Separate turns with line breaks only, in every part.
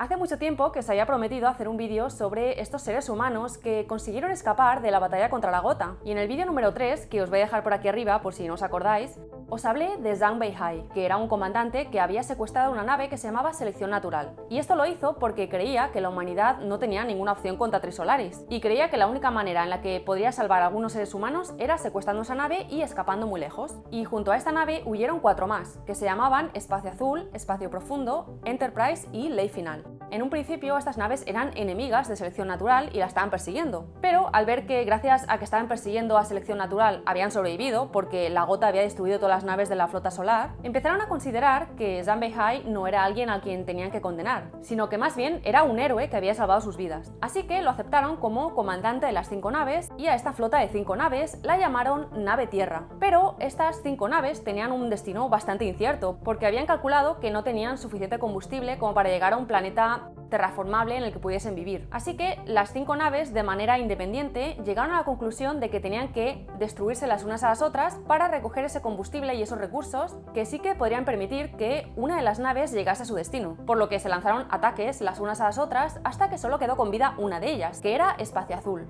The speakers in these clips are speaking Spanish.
Hace mucho tiempo que os había prometido hacer un vídeo sobre estos seres humanos que consiguieron escapar de la batalla contra la Gota. Y en el vídeo número 3, que os voy a dejar por aquí arriba por si no os acordáis, os hablé de Zhang Beihai, que era un comandante que había secuestrado una nave que se llamaba Selección Natural. Y esto lo hizo porque creía que la humanidad no tenía ninguna opción contra Trisolaris, y creía que la única manera en la que podría salvar a algunos seres humanos era secuestrando esa nave y escapando muy lejos. Y junto a esta nave huyeron 4 más, que se llamaban Espacio Azul, Espacio Profundo, Enterprise y Ley Final. En un principio estas naves eran enemigas de Selección Natural y la estaban persiguiendo, pero al ver que gracias a que estaban persiguiendo a Selección Natural habían sobrevivido porque la Gota había destruido todas las naves de la flota solar, empezaron a considerar que Zhang Beihai no era alguien al quien tenían que condenar, sino que más bien era un héroe que había salvado sus vidas. Así que lo aceptaron como comandante de las 5 naves y a esta flota de 5 naves la llamaron Nave Tierra. Pero estas 5 naves tenían un destino bastante incierto, porque habían calculado que no tenían suficiente combustible como para llegar a un planeta terraformable en el que pudiesen vivir. Así que las 5 naves, de manera independiente, llegaron a la conclusión de que tenían que destruirse las unas a las otras para recoger ese combustible y esos recursos que sí que podrían permitir que una de las naves llegase a su destino, por lo que se lanzaron ataques las unas a las otras hasta que solo quedó con vida una de ellas, que era Espacio Azul.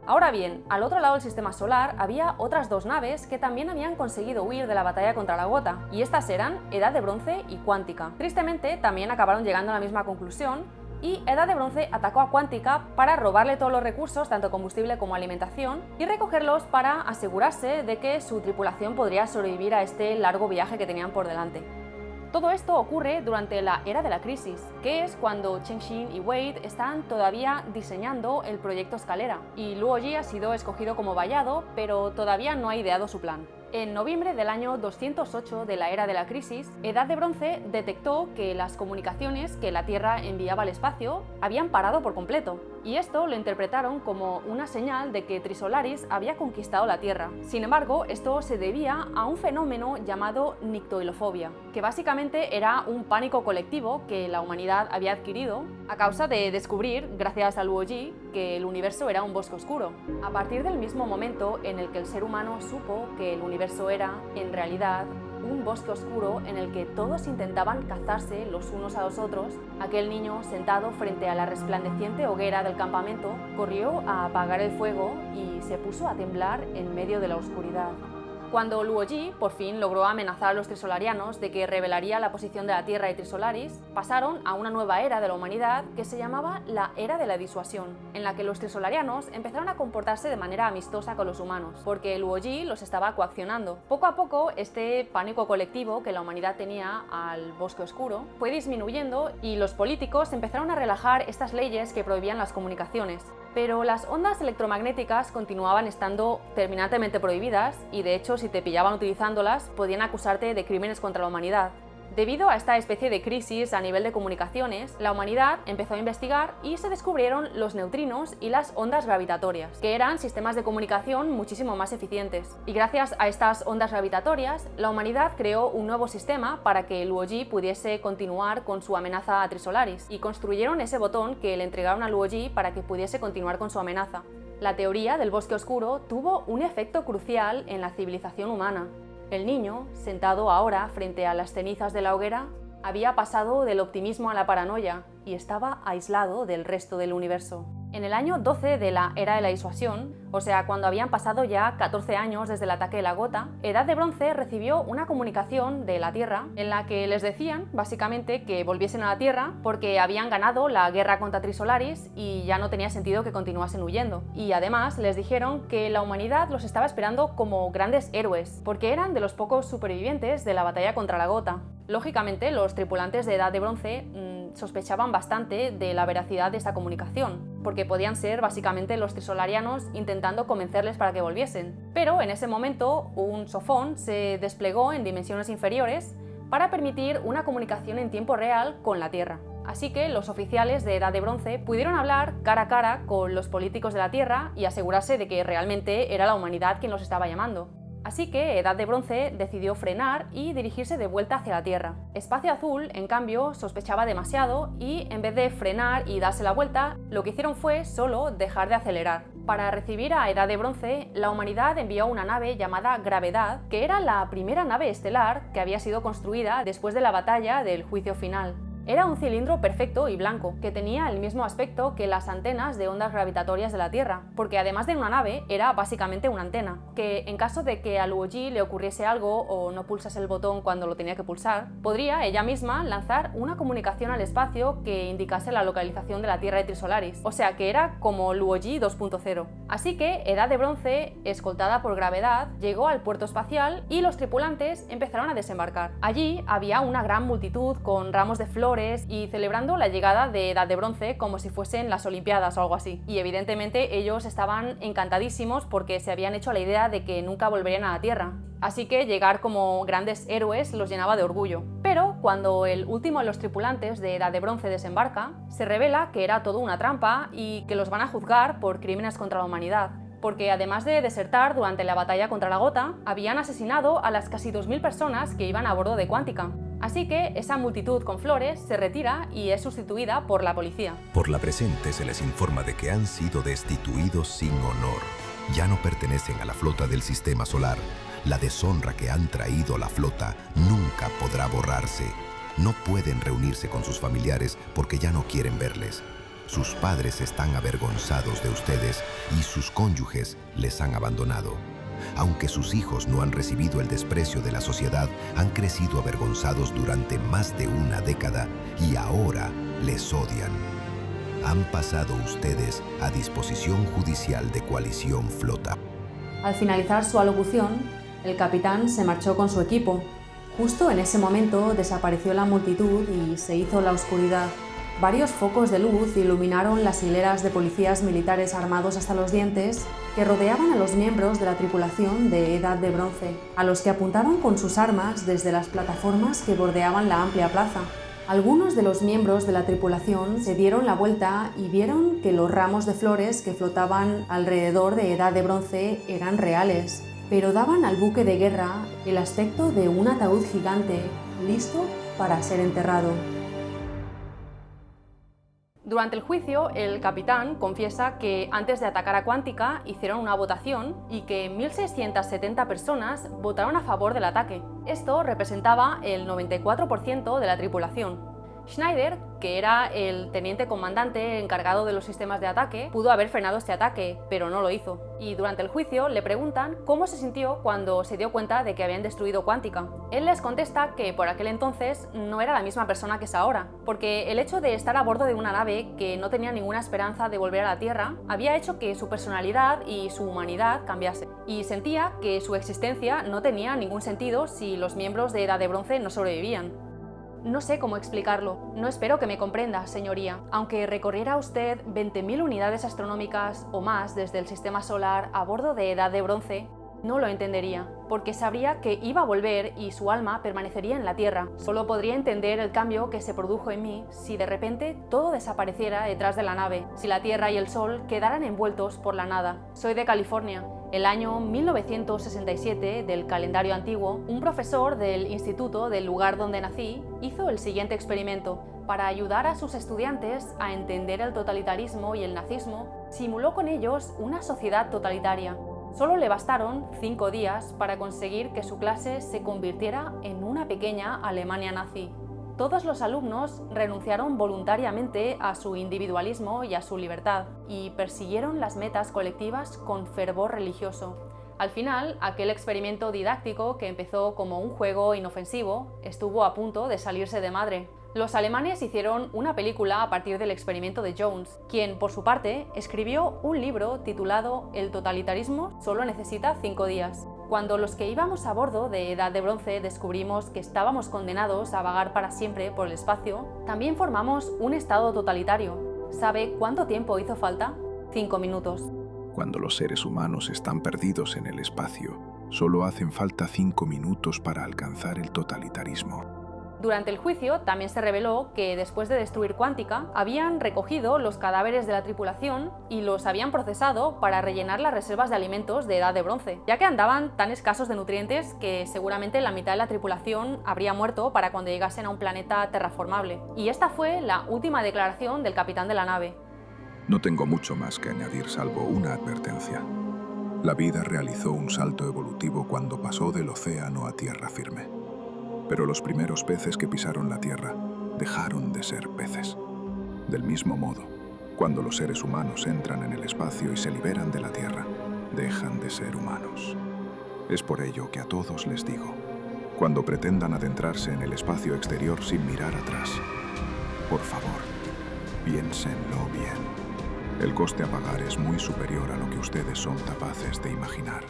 Ahora bien, al otro lado del sistema solar había otras 2 naves que también habían conseguido huir de la batalla contra la Gota, y estas eran Edad de Bronce y Cuántica. Tristemente, también acabaron llegando a la misma conclusión, y Edad de Bronce atacó a Cuántica para robarle todos los recursos, tanto combustible como alimentación, y recogerlos para asegurarse de que su tripulación podría sobrevivir a este largo viaje que tenían por delante. Todo esto ocurre durante la Era de la Crisis, que es cuando Chen Xin y Wade están todavía diseñando el proyecto Escalera, y Luo Ji ha sido escogido como vallado, pero todavía no ha ideado su plan. En noviembre del año 208 de la Era de la Crisis, Edad de Bronce detectó que las comunicaciones que la Tierra enviaba al espacio habían parado por completo, y esto lo interpretaron como una señal de que Trisolaris había conquistado la Tierra. Sin embargo, esto se debía a un fenómeno llamado nictoilofobia, que básicamente era un pánico colectivo que la humanidad había adquirido a causa de descubrir, gracias a Luo Ji, que el universo era un bosque oscuro. A partir del mismo momento en el que el ser humano supo que el universo era, en realidad, un bosque oscuro en el que todos intentaban cazarse los unos a los otros, aquel niño sentado frente a la resplandeciente hoguera del campamento corrió a apagar el fuego y se puso a temblar en medio de la oscuridad. Cuando Luo Ji por fin logró amenazar a los trisolarianos de que revelaría la posición de la Tierra y Trisolaris, pasaron a una nueva era de la humanidad que se llamaba la Era de la Disuasión, en la que los trisolarianos empezaron a comportarse de manera amistosa con los humanos, porque Luo Ji los estaba coaccionando. Poco a poco, este pánico colectivo que la humanidad tenía al bosque oscuro fue disminuyendo y los políticos empezaron a relajar estas leyes que prohibían las comunicaciones. Pero las ondas electromagnéticas continuaban estando terminantemente prohibidas y, de hecho, si te pillaban utilizándolas, podían acusarte de crímenes contra la humanidad. Debido a esta especie de crisis a nivel de comunicaciones, la humanidad empezó a investigar y se descubrieron los neutrinos y las ondas gravitatorias, que eran sistemas de comunicación muchísimo más eficientes. Y gracias a estas ondas gravitatorias, la humanidad creó un nuevo sistema para que Luo Ji pudiese continuar con su amenaza a Trisolaris, y construyeron ese botón que le entregaron a Luo Ji para que pudiese continuar con su amenaza. La teoría del bosque oscuro tuvo un efecto crucial en la civilización humana. El niño, sentado ahora frente a las cenizas de la hoguera, había pasado del optimismo a la paranoia y estaba aislado del resto del universo. En el año 12 de la Era de la Disuasión, o sea, cuando habían pasado ya 14 años desde el ataque de la Gota, Edad de Bronce recibió una comunicación de la Tierra en la que les decían, básicamente, que volviesen a la Tierra porque habían ganado la guerra contra Trisolaris y ya no tenía sentido que continuasen huyendo. Y además les dijeron que la humanidad los estaba esperando como grandes héroes, porque eran de los pocos supervivientes de la batalla contra la Gota. Lógicamente, los tripulantes de Edad de Bronce sospechaban bastante de la veracidad de esta comunicación, porque podían ser básicamente los trisolarianos intentando convencerles para que volviesen. Pero en ese momento un sofón se desplegó en dimensiones inferiores para permitir una comunicación en tiempo real con la Tierra. Así que los oficiales de Edad de Bronce pudieron hablar cara a cara con los políticos de la Tierra y asegurarse de que realmente era la humanidad quien los estaba llamando. Así que Edad de Bronce decidió frenar y dirigirse de vuelta hacia la Tierra. Espacio Azul, en cambio, sospechaba demasiado y, en vez de frenar y darse la vuelta, lo que hicieron fue solo dejar de acelerar. Para recibir a Edad de Bronce, la humanidad envió una nave llamada Gravedad, que era la primera nave estelar que había sido construida después de la batalla del Juicio Final. Era un cilindro perfecto y blanco, que tenía el mismo aspecto que las antenas de ondas gravitatorias de la Tierra, porque además de una nave, era básicamente una antena, que en caso de que a Luo Ji le ocurriese algo o no pulsase el botón cuando lo tenía que pulsar, podría ella misma lanzar una comunicación al espacio que indicase la localización de la Tierra de Trisolaris, o sea que era como Luo Ji 2.0. Así que Edad de Bronce, escoltada por gravedad, llegó al puerto espacial y los tripulantes empezaron a desembarcar. Allí había una gran multitud con ramos de flores y celebrando la llegada de Edad de Bronce como si fuesen las Olimpiadas o algo así. Y evidentemente ellos estaban encantadísimos porque se habían hecho la idea de que nunca volverían a la Tierra. Así que llegar como grandes héroes los llenaba de orgullo. Pero cuando el último de los tripulantes de Edad de Bronce desembarca, se revela que era todo una trampa y que los van a juzgar por crímenes contra la humanidad. Porque además de desertar durante la batalla contra la Gota, habían asesinado a las casi 2000 personas que iban a bordo de Quantica. Así que esa multitud con flores se retira y es sustituida por la policía.
Por la presente se les informa de que han sido destituidos sin honor. Ya no pertenecen a la flota del sistema solar. La deshonra que han traído a la flota nunca podrá borrarse. No pueden reunirse con sus familiares porque ya no quieren verles. Sus padres están avergonzados de ustedes y sus cónyuges les han abandonado. Aunque sus hijos no han recibido el desprecio de la sociedad, han crecido avergonzados durante más de una década y ahora les odian. Han pasado ustedes a disposición judicial de Coalición Flota.
Al finalizar su alocución, el capitán se marchó con su equipo. Justo en ese momento desapareció la multitud y se hizo la oscuridad. Varios focos de luz iluminaron las hileras de policías militares armados hasta los dientes que rodeaban a los miembros de la tripulación de Edad de Bronce, a los que apuntaron con sus armas desde las plataformas que bordeaban la amplia plaza. Algunos de los miembros de la tripulación se dieron la vuelta y vieron que los ramos de flores que flotaban alrededor de Edad de Bronce eran reales, pero daban al buque de guerra el aspecto de un ataúd gigante, listo para ser enterrado. Durante el juicio, el capitán confiesa que antes de atacar a Quantica hicieron una votación y que 1.670 personas votaron a favor del ataque. Esto representaba el 94% de la tripulación. Schneider, que era el teniente comandante encargado de los sistemas de ataque, pudo haber frenado este ataque, pero no lo hizo. Y durante el juicio le preguntan cómo se sintió cuando se dio cuenta de que habían destruido Quantica. Él les contesta que por aquel entonces no era la misma persona que es ahora, porque el hecho de estar a bordo de una nave que no tenía ninguna esperanza de volver a la Tierra había hecho que su personalidad y su humanidad cambiase. Y sentía que su existencia no tenía ningún sentido si los miembros de Edad de Bronce no sobrevivían. No sé cómo explicarlo, no espero que me comprenda, señoría. Aunque recorriera usted 20.000 unidades astronómicas o más desde el sistema solar a bordo de Edad de Bronce, no lo entendería, porque sabría que iba a volver y su alma permanecería en la Tierra. Solo podría entender el cambio que se produjo en mí si de repente todo desapareciera detrás de la nave, si la Tierra y el Sol quedaran envueltos por la nada. Soy de California. El año 1967 del calendario antiguo, un profesor del instituto del lugar donde nací hizo el siguiente experimento. Para ayudar a sus estudiantes a entender el totalitarismo y el nazismo, simuló con ellos una sociedad totalitaria. Solo le bastaron 5 días para conseguir que su clase se convirtiera en una pequeña Alemania nazi. Todos los alumnos renunciaron voluntariamente a su individualismo y a su libertad y persiguieron las metas colectivas con fervor religioso. Al final, aquel experimento didáctico que empezó como un juego inofensivo estuvo a punto de salirse de madre. Los alemanes hicieron una película a partir del experimento de Jones, quien, por su parte, escribió un libro titulado El totalitarismo solo necesita 5 días. Cuando los que íbamos a bordo de Edad de Bronce descubrimos que estábamos condenados a vagar para siempre por el espacio, también formamos un estado totalitario. ¿Sabe cuánto tiempo hizo falta? 5 minutos.
Cuando los seres humanos están perdidos en el espacio, solo hacen falta 5 minutos para alcanzar el totalitarismo.
Durante el juicio también se reveló que después de destruir Quantica, habían recogido los cadáveres de la tripulación y los habían procesado para rellenar las reservas de alimentos de Edad de Bronce, ya que andaban tan escasos de nutrientes que seguramente la mitad de la tripulación habría muerto para cuando llegasen a un planeta terraformable. Y esta fue la última declaración del capitán de la nave.
No tengo mucho más que añadir salvo una advertencia. La vida realizó un salto evolutivo cuando pasó del océano a tierra firme. Pero los primeros peces que pisaron la tierra dejaron de ser peces. Del mismo modo, cuando los seres humanos entran en el espacio y se liberan de la Tierra, dejan de ser humanos. Es por ello que a todos les digo, cuando pretendan adentrarse en el espacio exterior sin mirar atrás, por favor, piénsenlo bien. El coste a pagar es muy superior a lo que ustedes son capaces de imaginar.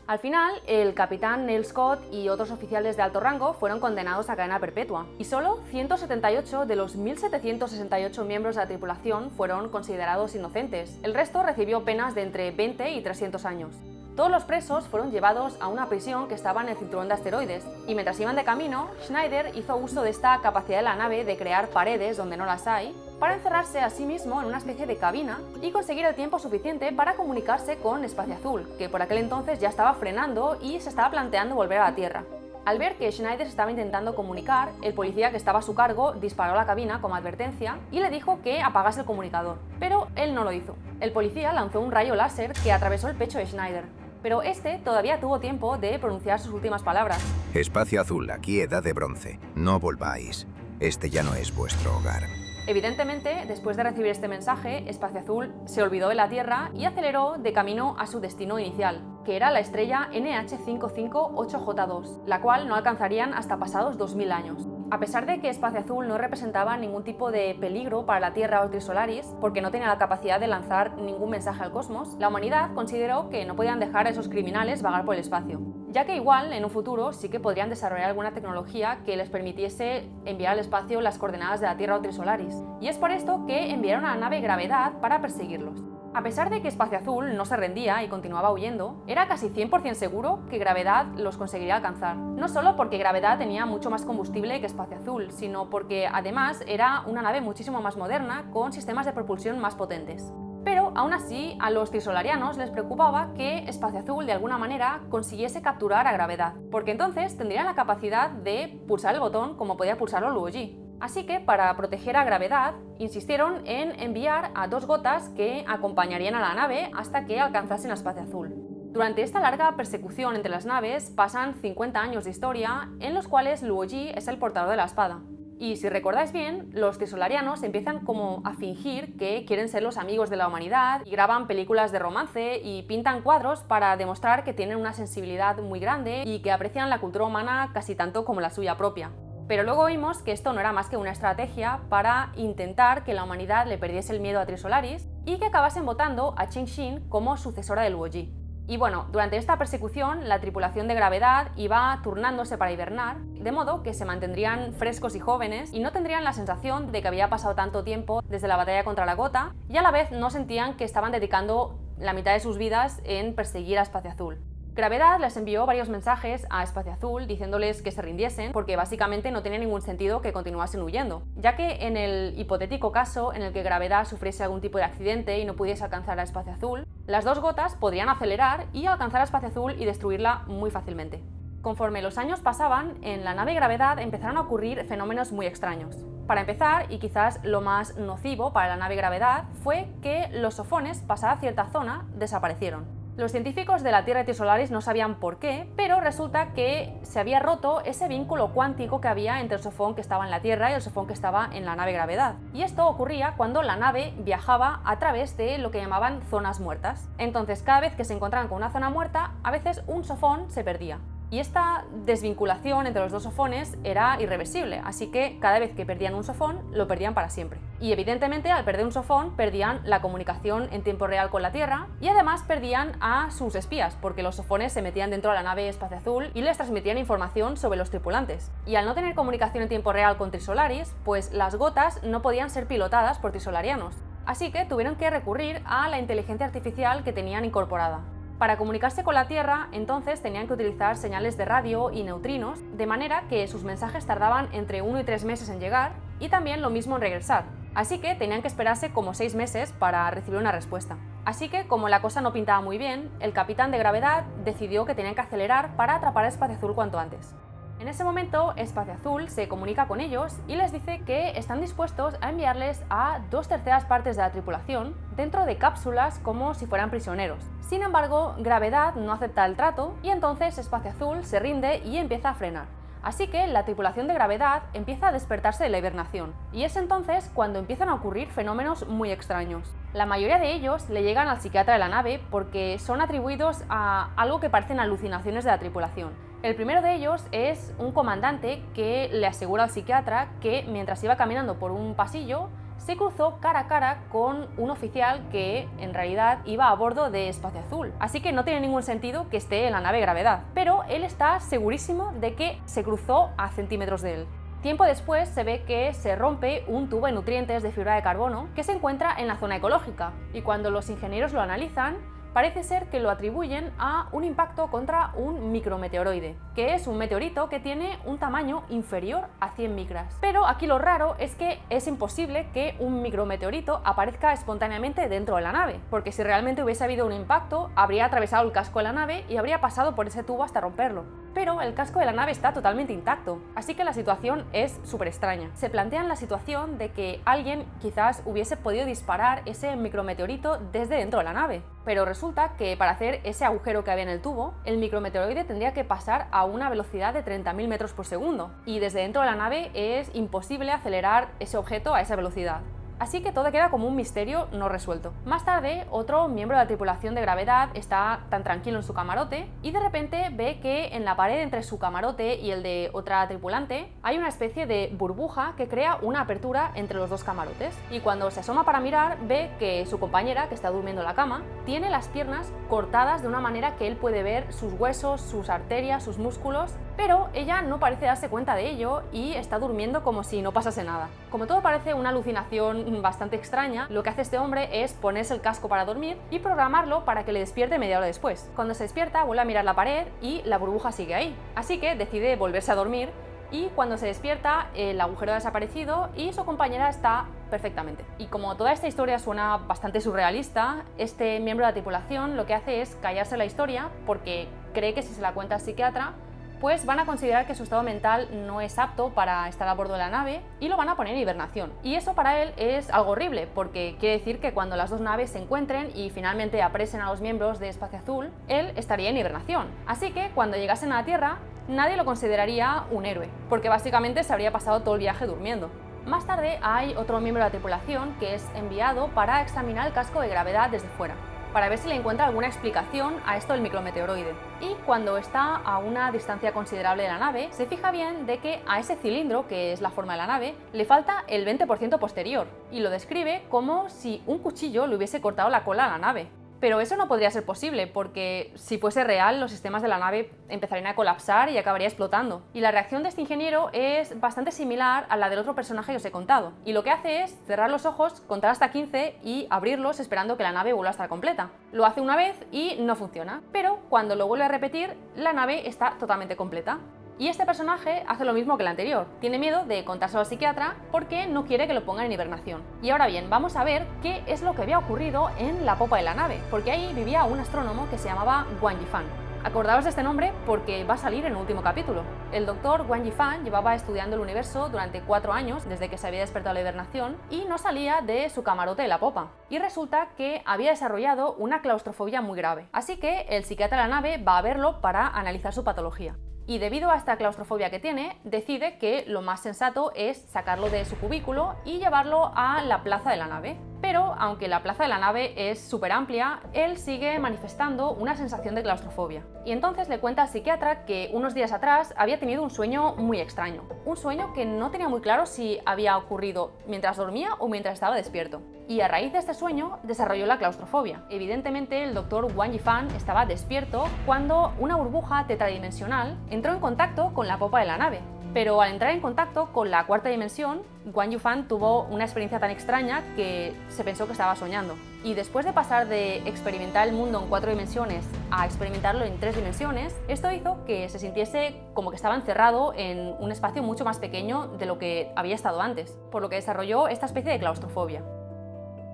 Al final, el capitán Neil Scott y otros oficiales de alto rango fueron condenados a cadena perpetua, y solo 178 de los 1.768 miembros de la tripulación fueron considerados inocentes. El resto recibió penas de entre 20 y 300 años. Todos los presos fueron llevados a una prisión que estaba en el cinturón de asteroides, y mientras iban de camino, Schneider hizo uso de esta capacidad de la nave de crear paredes donde no las hay, para encerrarse a sí mismo en una especie de cabina y conseguir el tiempo suficiente para comunicarse con Espacio Azul, que por aquel entonces ya estaba frenando y se estaba planteando volver a la Tierra. Al ver que Schneider se estaba intentando comunicar, el policía que estaba a su cargo disparó a la cabina como advertencia y le dijo que apagase el comunicador, pero él no lo hizo. El policía lanzó un rayo láser que atravesó el pecho de Schneider, pero este todavía tuvo tiempo de pronunciar sus últimas palabras.
Espacio Azul, aquí Edad de Bronce. No volváis. Este ya no es vuestro hogar.
Evidentemente, después de recibir este mensaje, Espacio Azul se olvidó de la Tierra y aceleró de camino a su destino inicial, que era la estrella NH558J2, la cual no alcanzarían hasta pasados 2000 años. A pesar de que Espacio Azul no representaba ningún tipo de peligro para la Tierra o Trisolaris, porque no tenía la capacidad de lanzar ningún mensaje al cosmos, la humanidad consideró que no podían dejar a esos criminales vagar por el espacio, ya que igual en un futuro sí que podrían desarrollar alguna tecnología que les permitiese enviar al espacio las coordenadas de la Tierra o Trisolaris, y es por esto que enviaron a la nave Gravedad para perseguirlos. A pesar de que Espacio Azul no se rendía y continuaba huyendo, era casi 100% seguro que Gravedad los conseguiría alcanzar. No solo porque Gravedad tenía mucho más combustible que Espacio Azul, sino porque además era una nave muchísimo más moderna con sistemas de propulsión más potentes. Pero aún así, a los trisolarianos les preocupaba que Espacio Azul de alguna manera consiguiese capturar a Gravedad, porque entonces tendrían la capacidad de pulsar el botón como podía pulsarlo Luo Ji. Así que, para proteger a Gravedad, insistieron en enviar a 2 gotas que acompañarían a la nave hasta que alcanzasen a Espacio Azul. Durante esta larga persecución entre las naves pasan 50 años de historia en los cuales Luo Ji es el portador de la espada. Y si recordáis bien, los trisolarianos empiezan como a fingir que quieren ser los amigos de la humanidad y graban películas de romance y pintan cuadros para demostrar que tienen una sensibilidad muy grande y que aprecian la cultura humana casi tanto como la suya propia. Pero luego vimos que esto no era más que una estrategia para intentar que la humanidad le perdiese el miedo a Trisolaris y que acabasen votando a Cheng Xin como sucesora de Luo Ji. Y bueno, durante esta persecución, la tripulación de Gravedad iba turnándose para hibernar, de modo que se mantendrían frescos y jóvenes y no tendrían la sensación de que había pasado tanto tiempo desde la batalla contra la Gota, y a la vez no sentían que estaban dedicando la mitad de sus vidas en perseguir a Espacio Azul. Gravedad les envió varios mensajes a Espacio Azul diciéndoles que se rindiesen porque básicamente no tenía ningún sentido que continuasen huyendo, ya que en el hipotético caso en el que Gravedad sufriese algún tipo de accidente y no pudiese alcanzar a Espacio Azul, las 2 gotas podrían acelerar y alcanzar a Espacio Azul y destruirla muy fácilmente. Conforme los años pasaban, en la nave Gravedad empezaron a ocurrir fenómenos muy extraños. Para empezar, y quizás lo más nocivo para la nave Gravedad, fue que los sofones, pasada cierta zona, desaparecieron. Los científicos de la Tierra y Trisolaris no sabían por qué, pero resulta que se había roto ese vínculo cuántico que había entre el sofón que estaba en la Tierra y el sofón que estaba en la nave Gravedad. Y esto ocurría cuando la nave viajaba a través de lo que llamaban zonas muertas. Entonces, cada vez que se encontraban con una zona muerta, a veces un sofón se perdía. Y esta desvinculación entre los 2 sofones era irreversible, así que cada vez que perdían un sofón, lo perdían para siempre. Y evidentemente, al perder un sofón, perdían la comunicación en tiempo real con la Tierra y además perdían a sus espías, porque los sofones se metían dentro de la nave Espacio Azul y les transmitían información sobre los tripulantes. Y al no tener comunicación en tiempo real con Trisolaris, pues las gotas no podían ser pilotadas por trisolarianos. Así que tuvieron que recurrir a la inteligencia artificial que tenían incorporada. Para comunicarse con la Tierra, entonces tenían que utilizar señales de radio y neutrinos, de manera que sus mensajes tardaban entre 1 y 3 meses en llegar, y también lo mismo en regresar. Así que tenían que esperarse como 6 meses para recibir una respuesta. Así que, como la cosa no pintaba muy bien, el capitán de Gravedad decidió que tenían que acelerar para atrapar a Espacio Azul cuanto antes. En ese momento, Espacio Azul se comunica con ellos y les dice que están dispuestos a enviarles a 2/3 partes de la tripulación dentro de cápsulas como si fueran prisioneros. Sin embargo, Gravedad no acepta el trato y entonces Espacio Azul se rinde y empieza a frenar. Así que la tripulación de gravedad empieza a despertarse de la hibernación, y es entonces cuando empiezan a ocurrir fenómenos muy extraños. La mayoría de ellos le llegan al psiquiatra de la nave porque son atribuidos a algo que parecen alucinaciones de la tripulación. El primero de ellos es un comandante que le asegura al psiquiatra que mientras iba caminando por un pasillo se cruzó cara a cara con un oficial que en realidad iba a bordo de Espacio Azul. Así que no tiene ningún sentido que esté en la nave Gravedad, pero él está segurísimo de que se cruzó a centímetros de él. Tiempo después se ve que se rompe un tubo de nutrientes de fibra de carbono que se encuentra en la zona ecológica, y cuando los ingenieros lo analizan, parece ser que lo atribuyen a un impacto contra un micrometeoroide, que es un meteorito que tiene un tamaño inferior a 100 micras. Pero aquí lo raro es que es imposible que un micrometeorito aparezca espontáneamente dentro de la nave, porque si realmente hubiese habido un impacto, habría atravesado el casco de la nave y habría pasado por ese tubo hasta romperlo. Pero el casco de la nave está totalmente intacto, así que la situación es súper extraña. Se plantean la situación de que alguien quizás hubiese podido disparar ese micrometeorito desde dentro de la nave, pero resulta que para hacer ese agujero que había en el tubo, el micrometeoroide tendría que pasar a una velocidad de 30.000 metros por segundo, y desde dentro de la nave es imposible acelerar ese objeto a esa velocidad. Así que todo queda como un misterio no resuelto. Más tarde, otro miembro de la tripulación de gravedad está tan tranquilo en su camarote y de repente ve que en la pared entre su camarote y el de otra tripulante hay una especie de burbuja que crea una apertura entre los dos camarotes. Y cuando se asoma para mirar, ve que su compañera, que está durmiendo en la cama, tiene las piernas cortadas de una manera que él puede ver sus huesos, sus arterias, sus músculos, pero ella no parece darse cuenta de ello y está durmiendo como si no pasase nada. Como todo parece una alucinación bastante extraña, lo que hace este hombre es ponerse el casco para dormir y programarlo para que le despierte media hora después. Cuando se despierta, vuelve a mirar la pared y la burbuja sigue ahí, así que decide volverse a dormir, y cuando se despierta el agujero ha desaparecido y su compañera está perfectamente. Y como toda esta historia suena bastante surrealista, este miembro de la tripulación lo que hace es callarse la historia porque cree que si se la cuenta al psiquiatra, pues van a considerar que su estado mental no es apto para estar a bordo de la nave y lo van a poner en hibernación. Y eso para él es algo horrible, porque quiere decir que cuando las dos naves se encuentren y finalmente apresen a los miembros de Espacio Azul, él estaría en hibernación. Así que cuando llegasen a la Tierra, nadie lo consideraría un héroe, porque básicamente se habría pasado todo el viaje durmiendo. Más tarde hay otro miembro de la tripulación que es enviado para examinar el casco de gravedad desde fuera, para ver si le encuentra alguna explicación a esto del micrometeoroide. Y cuando está a una distancia considerable de la nave, se fija bien de que a ese cilindro, que es la forma de la nave, le falta el 20% posterior, y lo describe como si un cuchillo le hubiese cortado la cola a la nave. Pero eso no podría ser posible, porque si fuese real, los sistemas de la nave empezarían a colapsar y acabaría explotando. Y la reacción de este ingeniero es bastante similar a la del otro personaje que os he contado. Y lo que hace es cerrar los ojos, contar hasta 15 y abrirlos esperando que la nave vuelva a estar completa. Lo hace una vez y no funciona, pero cuando lo vuelve a repetir, la nave está totalmente completa. Y este personaje hace lo mismo que el anterior, tiene miedo de contárselo al psiquiatra porque no quiere que lo pongan en hibernación. Y ahora bien, vamos a ver qué es lo que había ocurrido en la popa de la nave, porque ahí vivía un astrónomo que se llamaba Guan Yifan. Acordaos de este nombre porque va a salir en el último capítulo. El doctor Guan Yifan llevaba estudiando el universo durante 4 años desde que se había despertado de la hibernación y no salía de su camarote de la popa. Y resulta que había desarrollado una claustrofobia muy grave. Así que el psiquiatra de la nave va a verlo para analizar su patología. Y debido a esta claustrofobia que tiene, decide que lo más sensato es sacarlo de su cubículo y llevarlo a la plaza de la nave. Pero, aunque la plaza de la nave es súper amplia, él sigue manifestando una sensación de claustrofobia. Y entonces le cuenta al psiquiatra que unos días atrás había tenido un sueño muy extraño. Un sueño que no tenía muy claro si había ocurrido mientras dormía o mientras estaba despierto. Y a raíz de este sueño desarrolló la claustrofobia. Evidentemente el doctor Guan Yifan estaba despierto cuando una burbuja tetradimensional entró en contacto con la popa de la nave. Pero al entrar en contacto con la cuarta dimensión, Guan Yifan tuvo una experiencia tan extraña que se pensó que estaba soñando. Y después de pasar de experimentar el mundo en 4 dimensiones a experimentarlo en 3 dimensiones, esto hizo que se sintiese como que estaba encerrado en un espacio mucho más pequeño de lo que había estado antes, por lo que desarrolló esta especie de claustrofobia.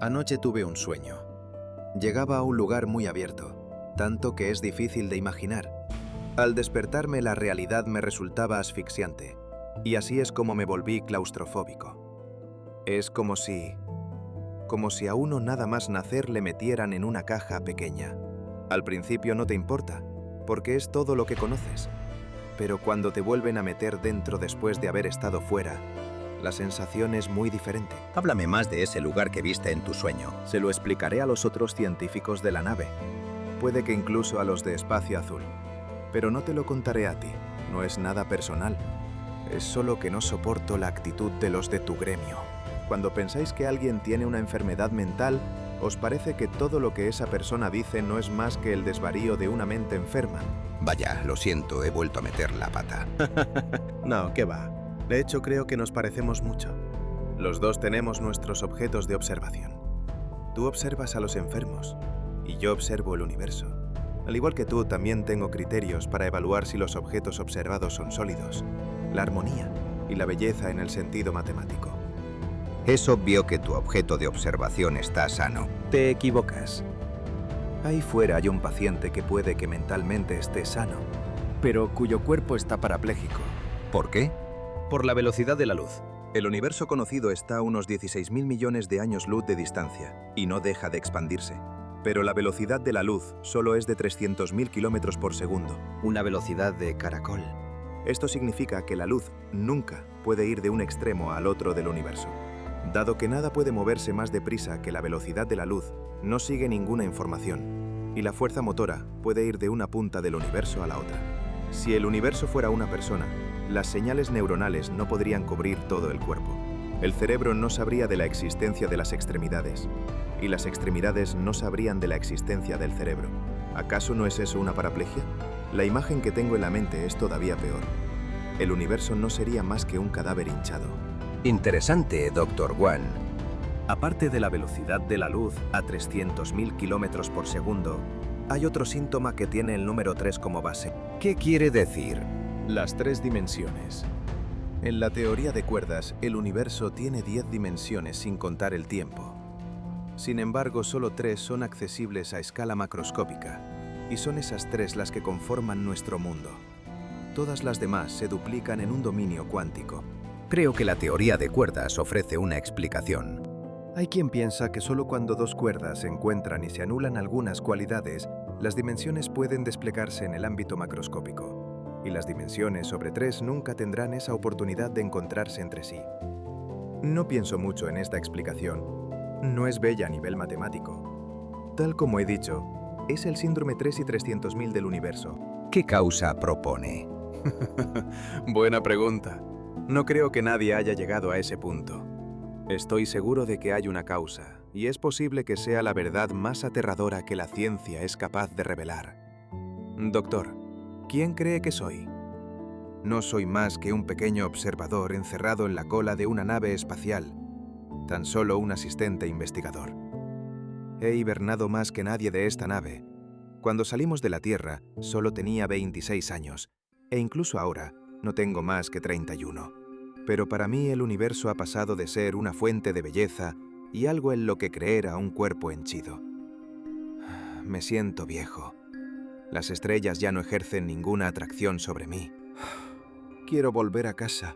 Anoche tuve un sueño. Llegaba a un lugar muy abierto, tanto que es difícil de imaginar. Al despertarme, la realidad me resultaba asfixiante, y así es como me volví claustrofóbico. Es como si a uno nada más nacer le metieran en una caja pequeña. Al principio no te importa, porque es todo lo que conoces. pero cuando te vuelven a meter dentro después de haber estado fuera, la sensación es muy diferente.
Háblame más de ese lugar que viste en tu sueño.
Se lo explicaré a los otros científicos de la nave. Puede que incluso a los de Espacio Azul. Pero no te lo contaré a ti. No es nada personal. Es solo que no soporto la actitud de los de tu gremio. Cuando pensáis que alguien tiene una enfermedad mental, os parece que todo lo que esa persona dice no es más que el desvarío de una mente enferma.
Vaya, lo siento, he vuelto a meter la pata.
No, ¿qué va? De hecho, creo que nos parecemos mucho. Los dos tenemos nuestros objetos de observación. Tú observas a los enfermos y yo observo el universo. Al igual que tú, también tengo criterios para evaluar si los objetos observados son sólidos, la armonía y la belleza en el sentido matemático.
Es obvio que tu objeto de observación está sano.
Te equivocas. Ahí fuera hay un paciente que puede que mentalmente esté sano, pero cuyo cuerpo está parapléjico.
¿Por qué?
Por la velocidad de la luz. El universo conocido está a unos 16.000 millones de años luz de distancia y no deja de expandirse. Pero la velocidad de la luz solo es de 300.000 kilómetros por segundo, una velocidad de caracol. Esto significa que la luz nunca puede ir de un extremo al otro del universo. Dado que nada puede moverse más deprisa que la velocidad de la luz, no sigue ninguna información, y la fuerza motora puede ir de una punta del universo a la otra. Si el universo fuera una persona, las señales neuronales no podrían cubrir todo el cuerpo. El cerebro no sabría de la existencia de las extremidades, y las extremidades no sabrían de la existencia del cerebro. ¿Acaso no es eso una paraplegia? La imagen que tengo en la mente es todavía peor. El universo no sería más que un cadáver hinchado.
Interesante, Dr. Wan.
Aparte de la velocidad de la luz a 300.000 kilómetros por segundo, hay otro síntoma que tiene el número 3 como base.
¿Qué quiere decir?
Las 3 dimensiones. En la teoría de cuerdas, el universo tiene 10 dimensiones sin contar el tiempo. Sin embargo, solo 3 son accesibles a escala macroscópica, y son esas 3 las que conforman nuestro mundo. Todas las demás se duplican en un dominio cuántico.
Creo que la teoría de cuerdas ofrece una explicación.
Hay quien piensa que solo cuando 2 cuerdas se encuentran y se anulan algunas cualidades, las dimensiones pueden desplegarse en el ámbito macroscópico, y las dimensiones sobre 3 nunca tendrán esa oportunidad de encontrarse entre sí. No pienso mucho en esta explicación. No es bella a nivel matemático. Tal como he dicho, es el síndrome 3 y 300.000 del universo.
¿Qué causa propone?
Buena pregunta. No creo que nadie haya llegado a ese punto. Estoy seguro de que hay una causa, y es posible que sea la verdad más aterradora que la ciencia es capaz de revelar. Doctor, ¿quién cree que soy? No soy más que un pequeño observador encerrado en la cola de una nave espacial, tan solo un asistente investigador. He hibernado más que nadie de esta nave. Cuando salimos de la Tierra, solo tenía 26 años, e incluso ahora no tengo más que 31. Pero para mí el universo ha pasado de ser una fuente de belleza y algo en lo que creer a un cuerpo henchido. Me siento viejo. Las estrellas ya no ejercen ninguna atracción sobre mí. Quiero volver a casa.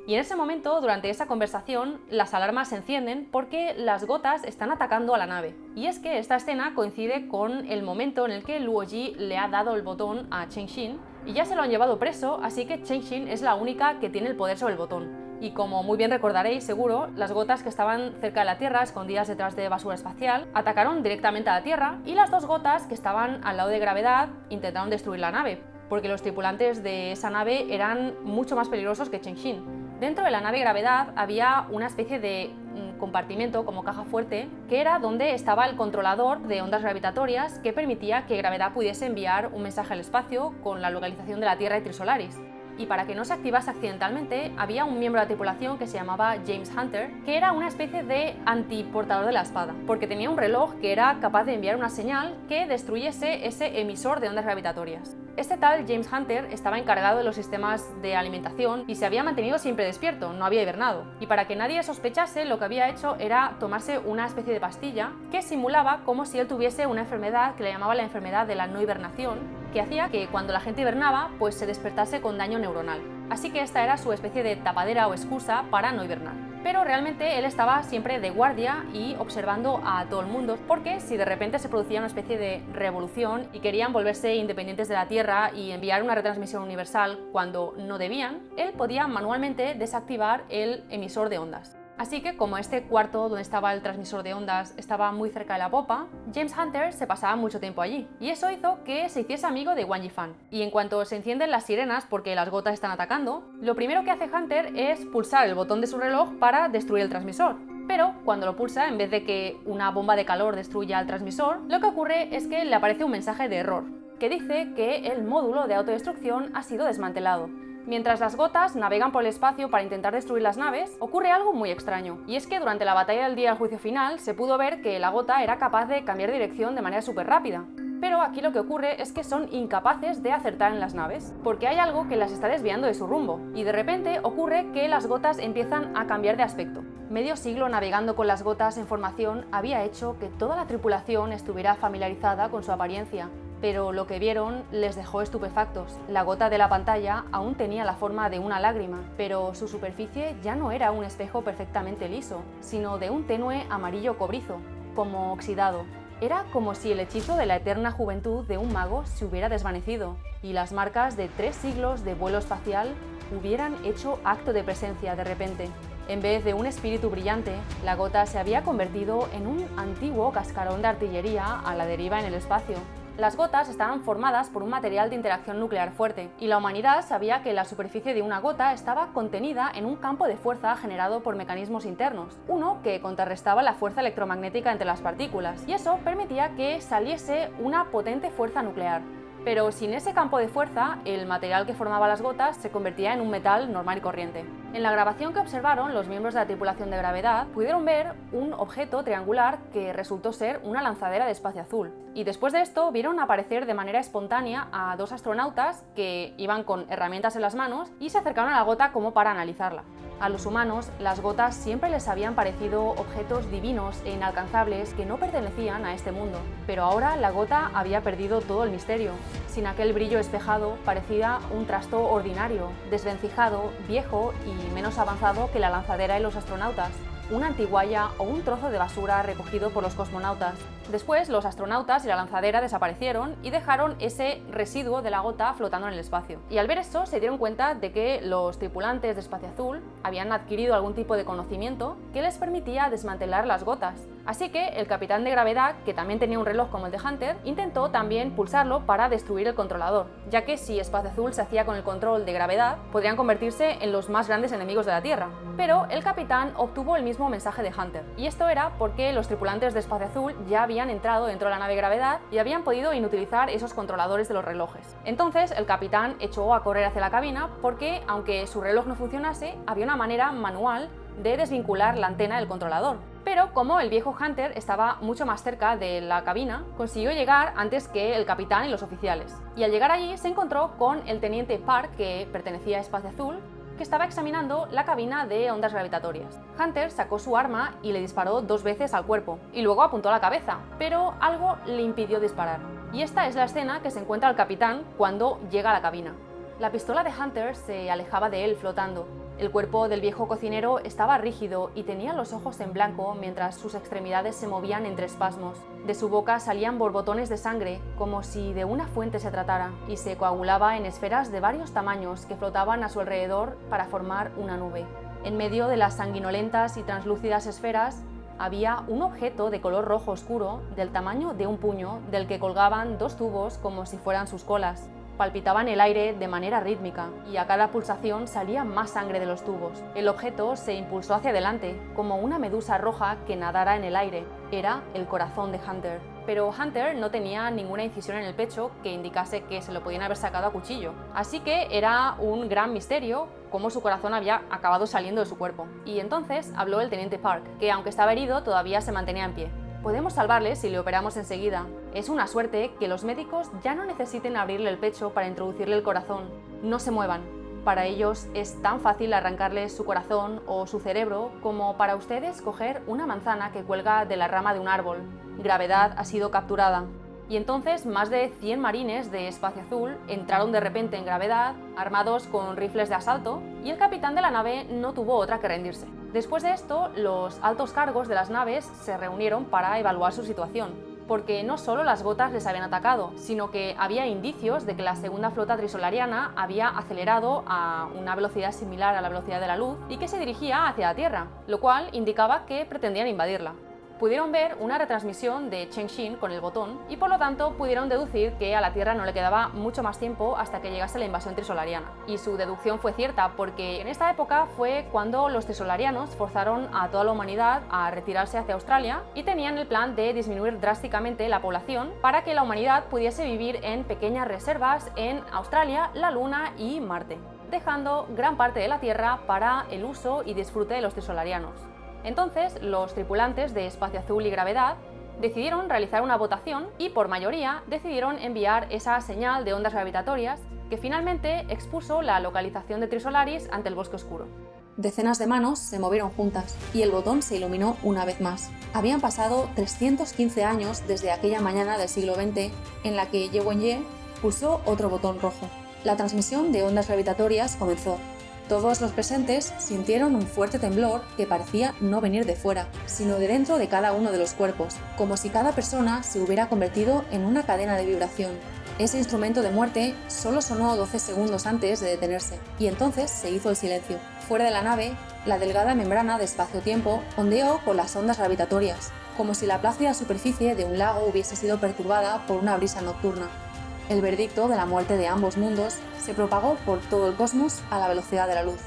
Y en ese momento, durante esa conversación, las alarmas se encienden porque las gotas están atacando a la nave. Y es que esta escena coincide con el momento en el que Luo Ji le ha dado el botón a Chen Xin y ya se lo han llevado preso, así que Chen Xin es la única que tiene el poder sobre el botón. Y como muy bien recordaréis, seguro, las gotas que estaban cerca de la Tierra, escondidas detrás de basura espacial, atacaron directamente a la Tierra, y las 2 gotas que estaban al lado de gravedad intentaron destruir la nave, porque los tripulantes de esa nave eran mucho más peligrosos que Chen Xin. Dentro de la nave Gravedad había una especie de compartimento como caja fuerte que era donde estaba el controlador de ondas gravitatorias que permitía que Gravedad pudiese enviar un mensaje al espacio con la localización de la Tierra y Trisolaris. Y para que no se activase accidentalmente, había un miembro de la tripulación que se llamaba James Hunter, que era una especie de antiportador de la espada, porque tenía un reloj que era capaz de enviar una señal que destruyese ese emisor de ondas gravitatorias. Este tal James Hunter estaba encargado de los sistemas de alimentación y se había mantenido siempre despierto, no había hibernado. Y para que nadie sospechase, lo que había hecho era tomarse una especie de pastilla que simulaba como si él tuviese una enfermedad que le llamaba la enfermedad de la no hibernación, que hacía que cuando la gente hibernaba, pues se despertase con daño neuronal. Así que esta era su especie de tapadera o excusa para no hibernar. pero realmente él estaba siempre de guardia y observando a todo el mundo, porque si de repente se producía una especie de revolución y querían volverse independientes de la Tierra y enviar una retransmisión universal cuando no debían, él podía manualmente desactivar el emisor de ondas. Así que, como este cuarto donde estaba el transmisor de ondas estaba muy cerca de la popa, James Hunter se pasaba mucho tiempo allí, y eso hizo que se hiciese amigo de Wang Yifan. Y en cuanto se encienden las sirenas porque las gotas están atacando, lo primero que hace Hunter es pulsar el botón de su reloj para destruir el transmisor. Pero cuando lo pulsa, en vez de que una bomba de calor destruya el transmisor, lo que ocurre es que le aparece un mensaje de error, que dice que el módulo de autodestrucción ha sido desmantelado. Mientras las gotas navegan por el espacio para intentar destruir las naves, ocurre algo muy extraño, y es que durante la batalla del día del juicio final se pudo ver que la gota era capaz de cambiar de dirección de manera súper rápida. Pero aquí lo que ocurre es que son incapaces de acertar en las naves, porque hay algo que las está desviando de su rumbo, y de repente ocurre que las gotas empiezan a cambiar de aspecto. Medio siglo navegando con las gotas en formación había hecho que toda la tripulación estuviera familiarizada con su apariencia, pero lo que vieron les dejó estupefactos. La gota de la pantalla aún tenía la forma de una lágrima, pero su superficie ya no era un espejo perfectamente liso, sino de un tenue amarillo cobrizo, como oxidado. Era como si el hechizo de la eterna juventud de un mago se hubiera desvanecido, y las marcas de 3 siglos de vuelo espacial hubieran hecho acto de presencia de repente. En vez de un espíritu brillante, la gota se había convertido en un antiguo cascarón de artillería a la deriva en el espacio. Las gotas estaban formadas por un material de interacción nuclear fuerte, y la humanidad sabía que la superficie de una gota estaba contenida en un campo de fuerza generado por mecanismos internos, uno que contrarrestaba la fuerza electromagnética entre las partículas, y eso permitía que saliese una potente fuerza nuclear. Pero sin ese campo de fuerza, el material que formaba las gotas se convertía en un metal normal y corriente. En la grabación que observaron los miembros de la tripulación de gravedad, pudieron ver un objeto triangular que resultó ser una lanzadera de espacio azul. Y después de esto vieron aparecer de manera espontánea a 2 astronautas que iban con herramientas en las manos y se acercaron a la gota como para analizarla. A los humanos, las gotas siempre les habían parecido objetos divinos e inalcanzables que no pertenecían a este mundo, pero ahora la gota había perdido todo el misterio. Sin aquel brillo espejado, parecía un trasto ordinario, desvencijado, viejo y menos avanzado que la lanzadera y los astronautas, una antiguaya o un trozo de basura recogido por los cosmonautas. Después, los astronautas y la lanzadera desaparecieron y dejaron ese residuo de la gota flotando en el espacio. Y al ver eso, se dieron cuenta de que los tripulantes de Espacio Azul habían adquirido algún tipo de conocimiento que les permitía desmantelar las gotas. Así que el capitán de gravedad, que también tenía un reloj como el de Hunter, intentó también pulsarlo para destruir el controlador, ya que si Espacio Azul se hacía con el control de gravedad, podrían convertirse en los más grandes enemigos de la Tierra. Pero el capitán obtuvo el mismo mensaje de Hunter, y esto era porque los tripulantes de Espacio Azul ya habían entrado dentro de la nave gravedad y habían podido inutilizar esos controladores de los relojes. Entonces el capitán echó a correr hacia la cabina porque, aunque su reloj no funcionase, había una manera manual de desvincular la antena del controlador. Pero como el viejo Hunter estaba mucho más cerca de la cabina, consiguió llegar antes que el capitán y los oficiales. Y al llegar allí se encontró con el teniente Park, que pertenecía a Espacio Azul, que estaba examinando la cabina de ondas gravitatorias. Hunter sacó su arma y le disparó 2 veces al cuerpo, y luego apuntó a la cabeza, pero algo le impidió disparar. Y esta es la escena que se encuentra el capitán cuando llega a la cabina. La pistola de Hunter se alejaba de él flotando. El cuerpo del viejo cocinero estaba rígido y tenía los ojos en blanco mientras sus extremidades se movían entre espasmos. De su boca salían borbotones de sangre, como si de una fuente se tratara, y se coagulaba en esferas de varios tamaños que flotaban a su alrededor para formar una nube. En medio de las sanguinolentas y translúcidas esferas había un objeto de color rojo oscuro del tamaño de un puño, del que colgaban 2 tubos como si fueran sus colas. Palpitaban el aire de manera rítmica y a cada pulsación salía más sangre de los tubos. El objeto se impulsó hacia adelante, como una medusa roja que nadara en el aire. Era el corazón de Hunter. Pero Hunter no tenía ninguna incisión en el pecho que indicase que se lo podían haber sacado a cuchillo. Así que era un gran misterio cómo su corazón había acabado saliendo de su cuerpo. Y entonces habló el teniente Park, que aunque estaba herido todavía se mantenía en pie. Podemos salvarle si le operamos enseguida. Es una suerte que los médicos ya no necesiten abrirle el pecho para introducirle el corazón. No se muevan. Para ellos es tan fácil arrancarles su corazón o su cerebro como para ustedes coger una manzana que cuelga de la rama de un árbol. Gravedad ha sido capturada. Y entonces más de 100 marines de Espacio Azul entraron de repente en gravedad, armados con rifles de asalto, y el capitán de la nave no tuvo otra que rendirse. Después de esto, los altos cargos de las naves se reunieron para evaluar su situación, porque no solo las gotas les habían atacado, sino que había indicios de que la segunda flota trisolariana había acelerado a una velocidad similar a la velocidad de la luz y que se dirigía hacia la Tierra, lo cual indicaba que pretendían invadirla. Pudieron ver una retransmisión de Cheng Xin con el botón y por lo tanto pudieron deducir que a la Tierra no le quedaba mucho más tiempo hasta que llegase la invasión trisolariana. Y su deducción fue cierta porque en esta época fue cuando los trisolarianos forzaron a toda la humanidad a retirarse hacia Australia y tenían el plan de disminuir drásticamente la población para que la humanidad pudiese vivir en pequeñas reservas en Australia, la Luna y Marte, dejando gran parte de la Tierra para el uso y disfrute de los trisolarianos. Entonces, los tripulantes de Espacio Azul y Gravedad decidieron realizar una votación y, por mayoría, decidieron enviar esa señal de ondas gravitatorias que finalmente expuso la localización de Trisolaris ante el bosque oscuro.
Decenas de manos se movieron juntas y el botón se iluminó una vez más. Habían pasado 315 años desde aquella mañana del siglo XX en la que Ye Wenye pulsó otro botón rojo. La transmisión de ondas gravitatorias comenzó. Todos los presentes sintieron un fuerte temblor que parecía no venir de fuera, sino de dentro de cada uno de los cuerpos, como si cada persona se hubiera convertido en una cadena de vibración. Ese instrumento de muerte solo sonó 12 segundos antes de detenerse, y entonces se hizo el silencio. Fuera de la nave, la delgada membrana de espacio-tiempo ondeó con las ondas gravitatorias, como si la plácida superficie de un lago hubiese sido perturbada por una brisa nocturna. El veredicto de la muerte de ambos mundos se propagó por todo el cosmos a la velocidad de la luz.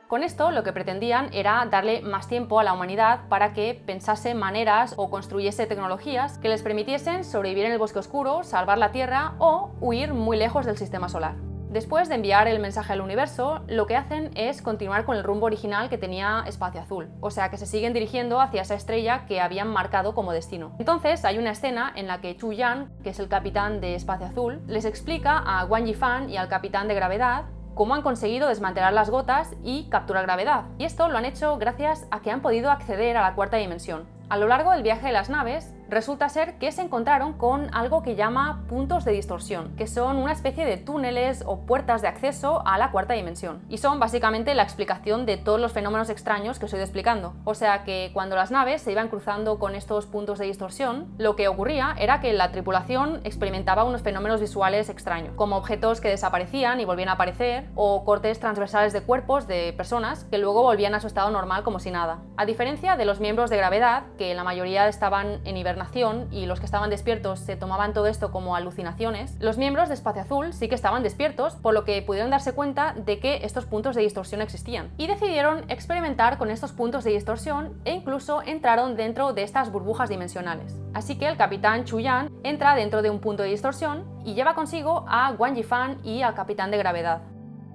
Con esto lo que pretendían era darle más tiempo a la humanidad para que pensase maneras o construyese tecnologías que les permitiesen sobrevivir en el bosque oscuro, salvar la Tierra o huir muy lejos del sistema solar. Después de enviar el mensaje al universo, lo que hacen es continuar con el rumbo original que tenía Espacio Azul, o sea que se siguen dirigiendo hacia esa estrella que habían marcado como destino. Entonces hay una escena en la que Chu Yan, que es el capitán de Espacio Azul, les explica a Wang Yifan y al capitán de Gravedad cómo han conseguido desmantelar las gotas y capturar gravedad, y esto lo han hecho gracias a que han podido acceder a la cuarta dimensión. A lo largo del viaje de las naves, resulta ser que se encontraron con algo que llama puntos de distorsión, que son una especie de túneles o puertas de acceso a la cuarta dimensión, y son básicamente la explicación de todos los fenómenos extraños que os he ido explicando. O sea que cuando las naves se iban cruzando con estos puntos de distorsión, lo que ocurría era que la tripulación experimentaba unos fenómenos visuales extraños, como objetos que desaparecían y volvían a aparecer, o cortes transversales de cuerpos de personas que luego volvían a su estado normal como si nada. A diferencia de los miembros de Gravedad, que la mayoría estaban en hibernación y los que estaban despiertos se tomaban todo esto como alucinaciones, los miembros de Espacio Azul sí que estaban despiertos, por lo que pudieron darse cuenta de que estos puntos de distorsión existían y decidieron experimentar con estos puntos de distorsión e incluso entraron dentro de estas burbujas dimensionales. Así que el capitán Chu Yan entra dentro de un punto de distorsión y lleva consigo a Wang Yifan y al capitán de Gravedad.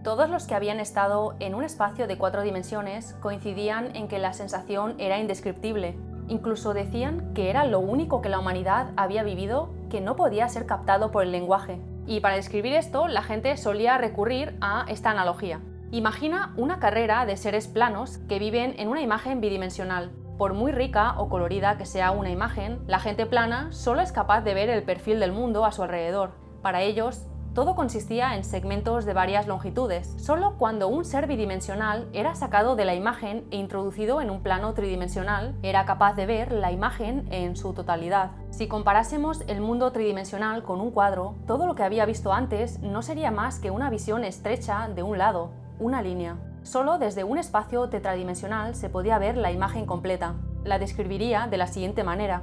Todos los que habían estado en un espacio de 4 dimensiones coincidían en que la sensación era indescriptible. Incluso decían que era lo único que la humanidad había vivido que no podía ser captado por el lenguaje. Y para describir esto, la gente solía recurrir a esta analogía. Imagina una carrera de seres planos que viven en una imagen bidimensional. Por muy rica o colorida que sea una imagen, la gente plana solo es capaz de ver el perfil del mundo a su alrededor. Para ellos, todo consistía en segmentos de varias longitudes. Solo cuando un ser bidimensional era sacado de la imagen e introducido en un plano tridimensional, era capaz de ver la imagen en su totalidad. Si comparásemos el mundo tridimensional con un cuadro, todo lo que había visto antes no sería más que una visión estrecha de un lado, una línea. Solo desde un espacio tetradimensional se podía ver la imagen completa. La describiría de la siguiente manera.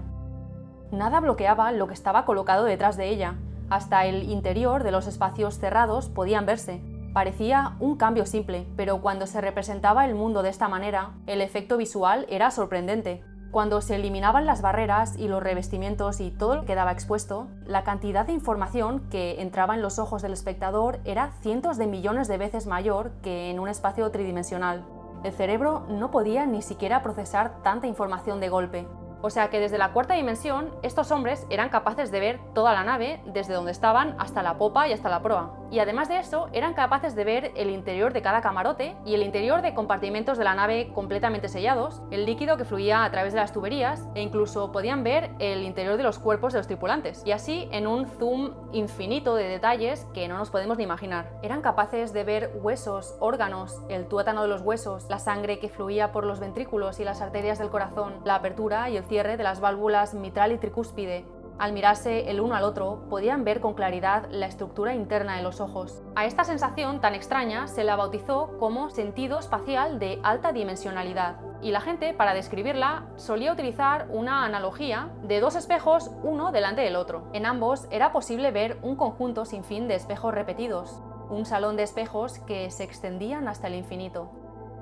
Nada bloqueaba lo que estaba colocado detrás de ella. Hasta el interior de los espacios cerrados podían verse. Parecía un cambio simple, pero cuando se representaba el mundo de esta manera, el efecto visual era sorprendente. Cuando se eliminaban las barreras y los revestimientos y todo lo que quedaba expuesto, la cantidad de información que entraba en los ojos del espectador era cientos de millones de veces mayor que en un espacio tridimensional. El cerebro no podía ni siquiera procesar tanta información de golpe. O sea que desde la cuarta dimensión, estos hombres eran capaces de ver toda la nave, desde donde estaban hasta la popa y hasta la proa. Y además de eso, eran capaces de ver el interior de cada camarote y el interior de compartimentos de la nave completamente sellados, el líquido que fluía a través de las tuberías e incluso podían ver el interior de los cuerpos de los tripulantes. Y así en un zoom infinito de detalles que no nos podemos ni imaginar. Eran capaces de ver huesos, órganos, el tuétano de los huesos, la sangre que fluía por los ventrículos y las arterias del corazón, la apertura y el cierre de las válvulas mitral y tricúspide. Al mirarse el uno al otro, podían ver con claridad la estructura interna de los ojos. A esta sensación tan extraña se la bautizó como sentido espacial de alta dimensionalidad. Y la gente, para describirla, solía utilizar una analogía de dos espejos uno delante del otro. En ambos era posible ver un conjunto sin fin de espejos repetidos, un salón de espejos que se extendían hasta el infinito.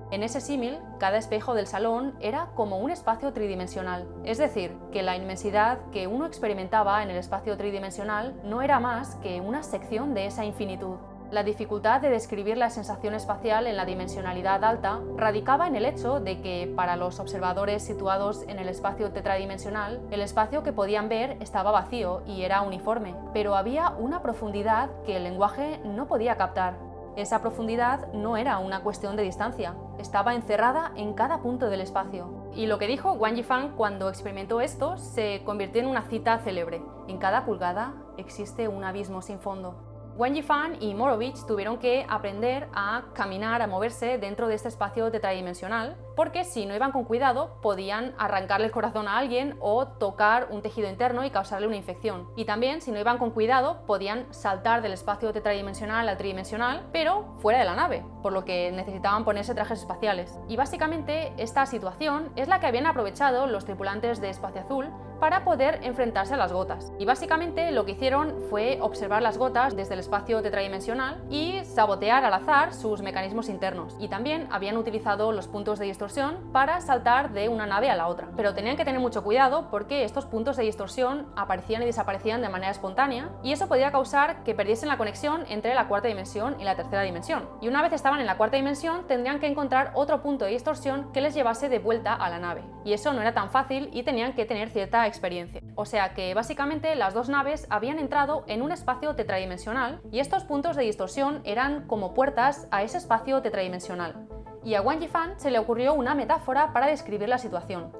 En ese símil, cada espejo del salón era como un espacio tridimensional, es decir, que la inmensidad que uno experimentaba en el espacio tridimensional no era más que una sección de esa infinitud. La dificultad de describir la sensación espacial en la dimensionalidad alta radicaba en el hecho de que, para los observadores situados en el espacio tetradimensional, el espacio que podían ver estaba vacío y era uniforme, pero había una profundidad que el lenguaje no podía captar. Esa profundidad no era una cuestión de distancia, estaba encerrada en cada punto del espacio. Y lo que dijo Wang Yifan cuando experimentó esto se convirtió en una cita célebre. En cada pulgada existe un abismo sin fondo. Wang Yifan y Morovich tuvieron que aprender a caminar, a moverse dentro de este espacio tetradimensional, porque si no iban con cuidado podían arrancarle el corazón a alguien o tocar un tejido interno y causarle una infección. Y también, si no iban con cuidado, podían saltar del espacio tetradimensional al tridimensional, pero fuera de la nave, por lo que necesitaban ponerse trajes espaciales. Y básicamente esta situación es la que habían aprovechado los tripulantes de Espacio Azul para poder enfrentarse a las gotas. Y básicamente lo que hicieron fue observar las gotas desde el espacio tetradimensional y sabotear al azar sus mecanismos internos. Y también habían utilizado los puntos de distorsión para saltar de una nave a la otra. Pero tenían que tener mucho cuidado porque estos puntos de distorsión aparecían y desaparecían de manera espontánea y eso podía causar que perdiesen la conexión entre la cuarta dimensión y la tercera dimensión. Y una vez estaban en la cuarta dimensión tendrían que encontrar otro punto de distorsión que les llevase de vuelta a la nave. Y eso no era tan fácil y tenían que tener cierta experiencia. O sea que básicamente las dos naves habían entrado en un espacio tetradimensional y estos puntos de distorsión eran como puertas a ese espacio tetradimensional. Y a Wang Yifan se le ocurrió una metáfora para describir la situación.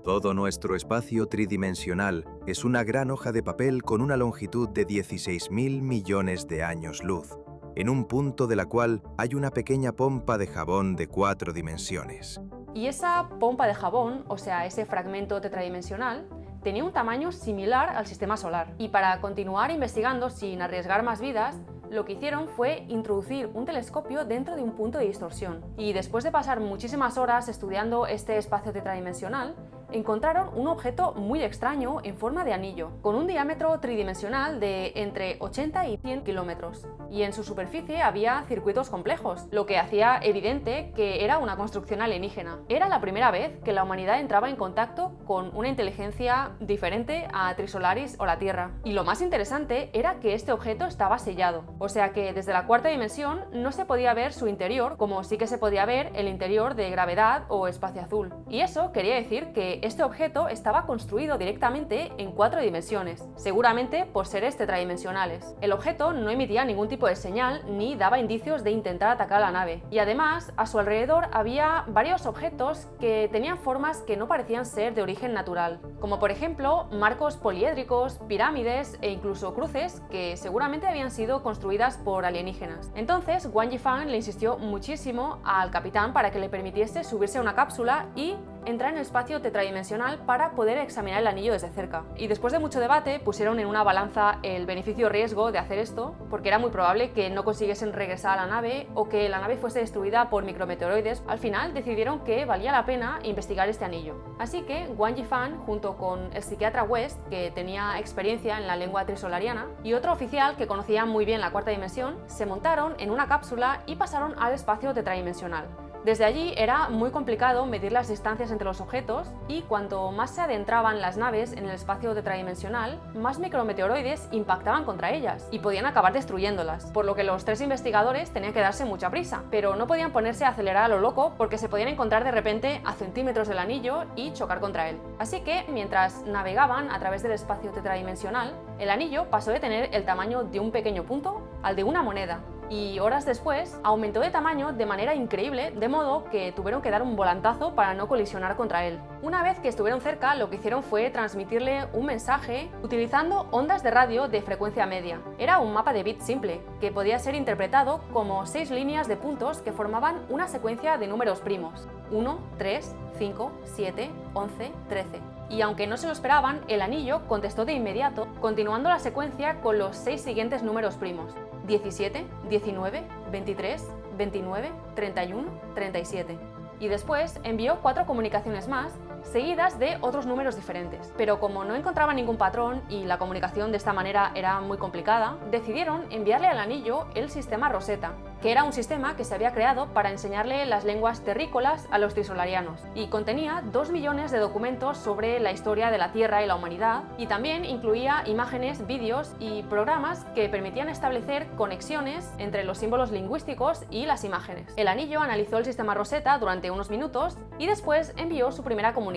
Todo nuestro espacio tridimensional es una gran hoja de papel con una longitud de 16.000 millones de años luz, en un punto de la cual hay una pequeña pompa de jabón de 4 dimensiones.
Y esa pompa de jabón, o sea, ese fragmento tetradimensional, tenía un tamaño similar al sistema solar. Y para continuar investigando sin arriesgar más vidas, lo que hicieron fue introducir un telescopio dentro de un punto de distorsión. Y después de pasar muchísimas horas estudiando este espacio tetradimensional, encontraron un objeto muy extraño en forma de anillo, con un diámetro tridimensional de entre 80 y 100 kilómetros. Y en su superficie había circuitos complejos, lo que hacía evidente que era una construcción alienígena. Era la primera vez que la humanidad entraba en contacto con una inteligencia diferente a Trisolaris o la Tierra. Y lo más interesante era que este objeto estaba sellado, o sea que desde la cuarta dimensión no se podía ver su interior, como sí que se podía ver el interior de Gravedad o Espacio Azul. Y eso quería decir que este objeto estaba construido directamente en 4 dimensiones, seguramente por seres tetradimensionales. El objeto no emitía ningún tipo de señal ni daba indicios de intentar atacar a la nave. Y además, a su alrededor había varios objetos que tenían formas que no parecían ser de origen natural, como por ejemplo marcos poliédricos, pirámides e incluso cruces que seguramente habían sido construidas por alienígenas. Entonces, Wang Yifan le insistió muchísimo al capitán para que le permitiese subirse a una cápsula y entrar en el espacio tetradimensional para poder examinar el anillo desde cerca. Y después de mucho debate pusieron en una balanza el beneficio-riesgo de hacer esto, porque era muy probable que no consiguiesen regresar a la nave o que la nave fuese destruida por micrometeoroides. Al final decidieron que valía la pena investigar este anillo. Así que Wang Yifan, junto con el psiquiatra West, que tenía experiencia en la lengua trisolariana, y otro oficial que conocía muy bien la cuarta dimensión, se montaron en una cápsula y pasaron al espacio tetradimensional. Desde allí era muy complicado medir las distancias entre los objetos y cuanto más se adentraban las naves en el espacio tetradimensional, más micrometeoroides impactaban contra ellas y podían acabar destruyéndolas, por lo que los 3 investigadores tenían que darse mucha prisa, pero no podían ponerse a acelerar a lo loco porque se podían encontrar de repente a centímetros del anillo y chocar contra él. Así que, mientras navegaban a través del espacio tetradimensional, el anillo pasó de tener el tamaño de un pequeño punto al de una moneda, y horas después aumentó de tamaño de manera increíble, de modo que tuvieron que dar un volantazo para no colisionar contra él. Una vez que estuvieron cerca, lo que hicieron fue transmitirle un mensaje utilizando ondas de radio de frecuencia media. Era un mapa de bits simple, que podía ser interpretado como 6 líneas de puntos que formaban una secuencia de números primos: 1, 3, 5, 7, 11, 13. Y aunque no se lo esperaban, el anillo contestó de inmediato, continuando la secuencia con los 6 siguientes números primos: 17, 19, 23, 29, 31, 37. Y después envió 4 comunicaciones más, seguidas de otros números diferentes. Pero como no encontraba ningún patrón y la comunicación de esta manera era muy complicada, decidieron enviarle al anillo el sistema Rosetta, que era un sistema que se había creado para enseñarle las lenguas terrícolas a los trisolarianos, y contenía 2 millones de documentos sobre la historia de la Tierra y la humanidad, y también incluía imágenes, vídeos y programas que permitían establecer conexiones entre los símbolos lingüísticos y las imágenes. El anillo analizó el sistema Rosetta durante unos minutos y después envió su primera comunicación.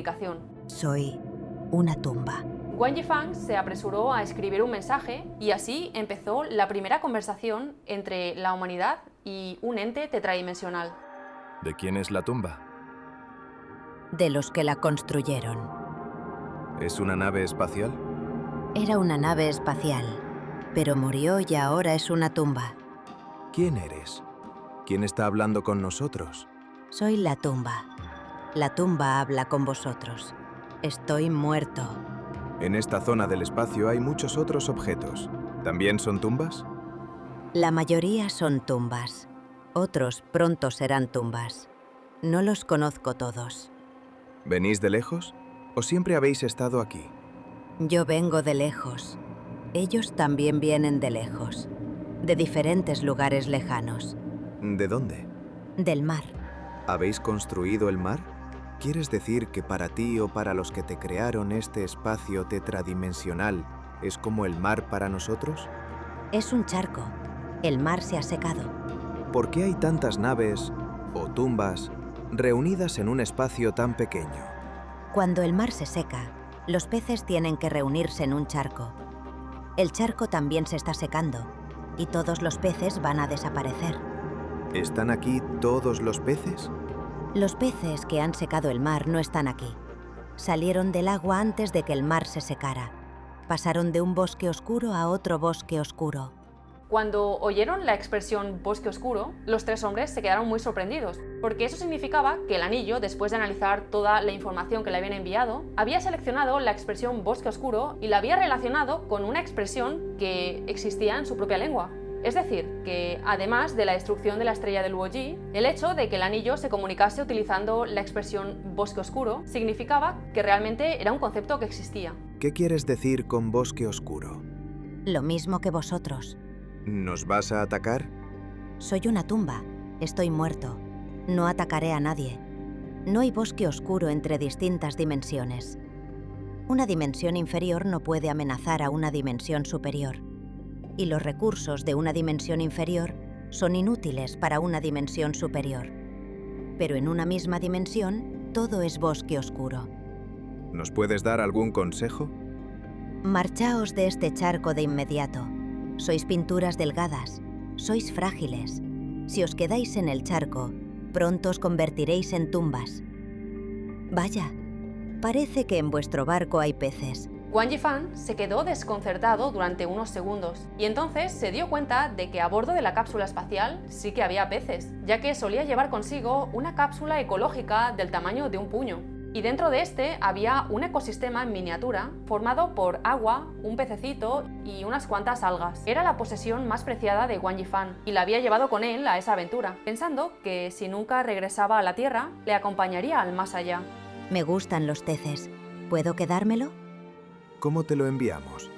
Soy una tumba.
Guan Yifang se apresuró a escribir un mensaje y así empezó la primera conversación entre la humanidad y un ente tetradimensional.
¿De quién es la tumba?
De los que la construyeron.
¿Es una nave espacial?
Era una nave espacial, pero murió y ahora es una tumba.
¿Quién eres? ¿Quién está hablando con nosotros?
Soy la tumba. La tumba habla con vosotros. Estoy muerto.
En esta zona del espacio hay muchos otros objetos. ¿También son tumbas?
La mayoría son tumbas. Otros pronto serán tumbas. No los conozco todos.
¿Venís de lejos? ¿O siempre habéis estado aquí?
Yo vengo de lejos. Ellos también vienen de lejos. De diferentes lugares lejanos.
¿De dónde?
Del mar.
¿Habéis construido el mar? ¿Quieres decir que para ti o para los que te crearon este espacio tetradimensional es como el mar para nosotros?
Es un charco. El mar se ha secado.
¿Por qué hay tantas naves o tumbas reunidas en un espacio tan pequeño?
Cuando el mar se seca, los peces tienen que reunirse en un charco. El charco también se está secando y todos los peces van a desaparecer.
¿Están aquí todos los peces?
Los peces que han secado el mar no están aquí. Salieron del agua antes de que el mar se secara. Pasaron de un bosque oscuro a otro bosque oscuro.
Cuando oyeron la expresión bosque oscuro, los 3 hombres se quedaron muy sorprendidos, porque eso significaba que el anillo, después de analizar toda la información que le habían enviado, había seleccionado la expresión bosque oscuro y la había relacionado con una expresión que existía en su propia lengua. Es decir, que además de la destrucción de la estrella del Luoji, el hecho de que el anillo se comunicase utilizando la expresión bosque oscuro significaba que realmente era un concepto que existía.
¿Qué quieres decir con bosque oscuro?
Lo mismo que vosotros.
¿Nos vas a atacar?
Soy una tumba. Estoy muerto. No atacaré a nadie. No hay bosque oscuro entre distintas dimensiones. Una dimensión inferior no puede amenazar a una dimensión superior. Y los recursos de una dimensión inferior son inútiles para una dimensión superior. Pero en una misma dimensión, todo es bosque oscuro.
¿Nos puedes dar algún consejo?
Marchaos de este charco de inmediato. Sois pinturas delgadas, sois frágiles. Si os quedáis en el charco, pronto os convertiréis en tumbas. Vaya, parece que en vuestro barco hay peces.
Guan Yifang se quedó desconcertado durante unos segundos y entonces se dio cuenta de que a bordo de la cápsula espacial sí que había peces, ya que solía llevar consigo una cápsula ecológica del tamaño de un puño. Y dentro de este había un ecosistema en miniatura formado por agua, un pececito y unas cuantas algas. Era la posesión más preciada de Guan Yifang y la había llevado con él a esa aventura, pensando que si nunca regresaba a la Tierra, le acompañaría al más allá.
Me gustan los peces. ¿Puedo quedármelo?
¿Cómo te lo enviamos?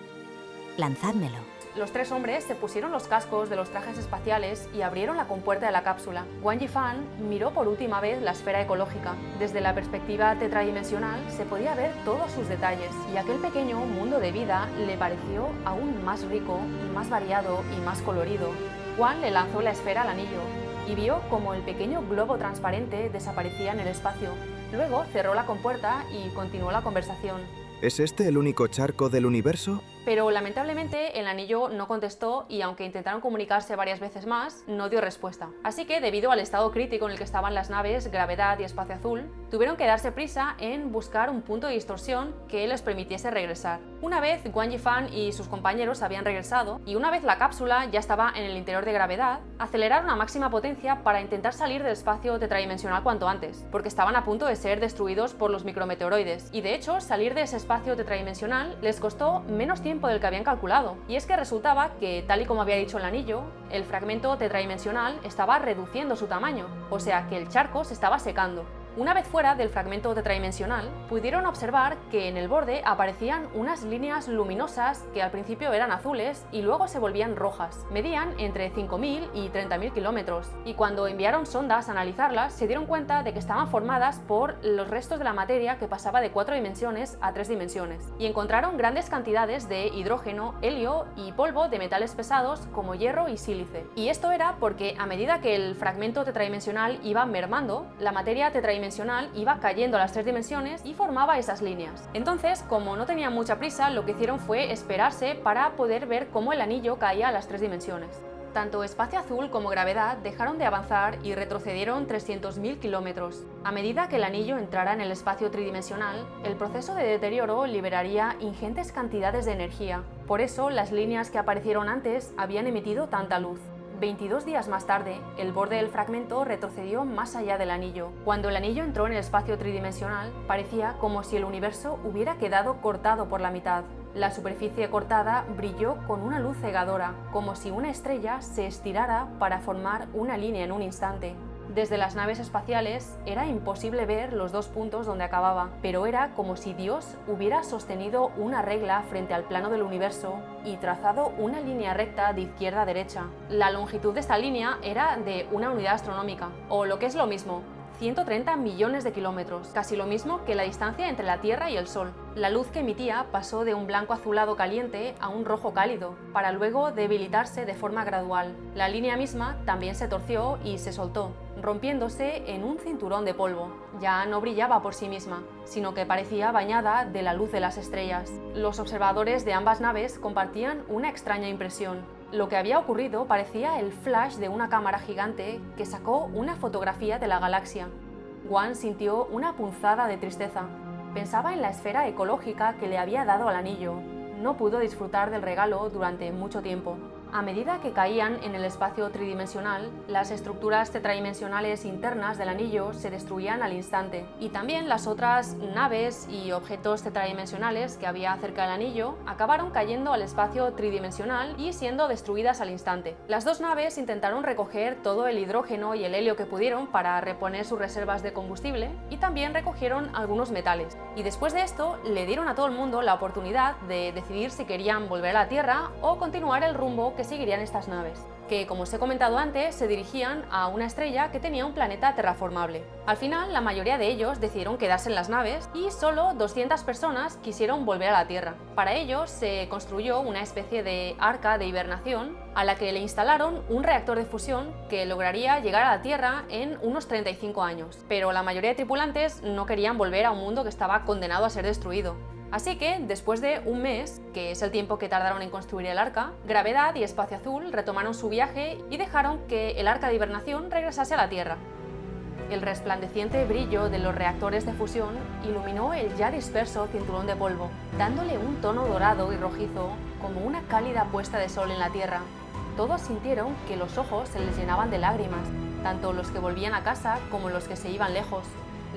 Lanzádmelo.
Los 3 hombres se pusieron los cascos de los trajes espaciales y abrieron la compuerta de la cápsula. Guan Yifang miró por última vez la esfera ecológica. Desde la perspectiva tetradimensional se podía ver todos sus detalles y aquel pequeño mundo de vida le pareció aún más rico, más variado y más colorido. Guan le lanzó la esfera al anillo y vio como el pequeño globo transparente desaparecía en el espacio. Luego cerró la compuerta y continuó la conversación.
¿Es este el único charco del universo?
Pero lamentablemente el anillo no contestó y aunque intentaron comunicarse varias veces más, no dio respuesta. Así que debido al estado crítico en el que estaban las naves Gravedad y Espacio Azul, tuvieron que darse prisa en buscar un punto de distorsión que les permitiese regresar. Una vez Wang Yifan y sus compañeros habían regresado y una vez la cápsula ya estaba en el interior de Gravedad, aceleraron a máxima potencia para intentar salir del espacio tetradimensional cuanto antes, porque estaban a punto de ser destruidos por los micrometeoroides. Y de hecho, salir de ese espacio tetradimensional les costó menos tiempo del que habían calculado. Y es que resultaba que, tal y como había dicho el anillo, el fragmento tetradimensional estaba reduciendo su tamaño, o sea que el charco se estaba secando. Una vez fuera del fragmento tetradimensional, pudieron observar que en el borde aparecían unas líneas luminosas que al principio eran azules y luego se volvían rojas. Medían entre 5.000 y 30.000 kilómetros, y cuando enviaron sondas a analizarlas, se dieron cuenta de que estaban formadas por los restos de la materia que pasaba de 4 dimensiones a 3 dimensiones, y encontraron grandes cantidades de hidrógeno, helio y polvo de metales pesados como hierro y sílice. Y esto era porque a medida que el fragmento tetradimensional iba mermando, la materia tetradimensional iba cayendo a las 3 dimensiones y formaba esas líneas. Entonces, como no tenían mucha prisa, lo que hicieron fue esperarse para poder ver cómo el anillo caía a las 3 dimensiones. Tanto Espacio Azul como Gravedad dejaron de avanzar y retrocedieron 300.000 kilómetros. A medida que el anillo entrara en el espacio tridimensional, el proceso de deterioro liberaría ingentes cantidades de energía. Por eso, las líneas que aparecieron antes habían emitido tanta luz. 22 días más tarde, el borde del fragmento retrocedió más allá del anillo. Cuando el anillo entró en el espacio tridimensional, parecía como si el universo hubiera quedado cortado por la mitad. La superficie cortada brilló con una luz cegadora, como si una estrella se estirara para formar una línea en un instante. Desde las naves espaciales era imposible ver los dos puntos donde acababa, pero era como si Dios hubiera sostenido una regla frente al plano del universo y trazado una línea recta de izquierda a derecha. La longitud de esta línea era de una unidad astronómica, o lo que es lo mismo, 130 millones de kilómetros, casi lo mismo que la distancia entre la Tierra y el Sol. La luz que emitía pasó de un blanco azulado caliente a un rojo cálido, para luego debilitarse de forma gradual. La línea misma también se torció y se soltó, rompiéndose en un cinturón de polvo. Ya no brillaba por sí misma, sino que parecía bañada de la luz de las estrellas. Los observadores de ambas naves compartían una extraña impresión. Lo que había ocurrido parecía el flash de una cámara gigante que sacó una fotografía de la galaxia. Wang sintió una punzada de tristeza. Pensaba en la esfera ecológica que le había dado al anillo. No pudo disfrutar del regalo durante mucho tiempo. A medida que caían en el espacio tridimensional, las estructuras tetradimensionales internas del anillo se destruían al instante, y también las otras naves y objetos tetradimensionales que había cerca del anillo acabaron cayendo al espacio tridimensional y siendo destruidas al instante. Las dos naves intentaron recoger todo el hidrógeno y el helio que pudieron para reponer sus reservas de combustible y también recogieron algunos metales. Y después de esto, le dieron a todo el mundo la oportunidad de decidir si querían volver a la Tierra o continuar el rumbo que seguirían estas naves, que, como os he comentado antes, se dirigían a una estrella que tenía un planeta terraformable. Al final, la mayoría de ellos decidieron quedarse en las naves y solo 200 personas quisieron volver a la Tierra. Para ello, se construyó una especie de arca de hibernación a la que le instalaron un reactor de fusión que lograría llegar a la Tierra en unos 35 años. Pero la mayoría de tripulantes no querían volver a un mundo que estaba condenado a ser destruido. Así que, después de un mes, que es el tiempo que tardaron en construir el arca, Gravedad y Espacio Azul retomaron su viaje y dejaron que el arca de hibernación regresase a la Tierra. El resplandeciente brillo de los reactores de fusión iluminó el ya disperso cinturón de polvo, dándole un tono dorado y rojizo como una cálida puesta de sol en la Tierra. Todos sintieron que los ojos se les llenaban de lágrimas, tanto los que volvían a casa como los que se iban lejos.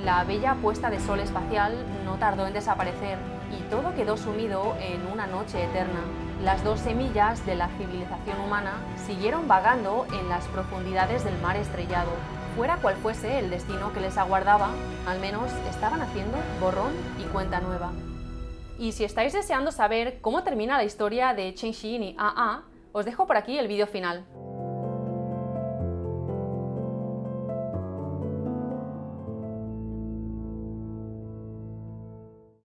La bella puesta de sol espacial no tardó en desaparecer y todo quedó sumido en una noche eterna. Las dos semillas de la civilización humana siguieron vagando en las profundidades del mar estrellado. Fuera cual fuese el destino que les aguardaba, al menos estaban haciendo borrón y cuenta nueva. Y si estáis deseando saber cómo termina la historia de Chen Xin y AA, os dejo por aquí el vídeo final.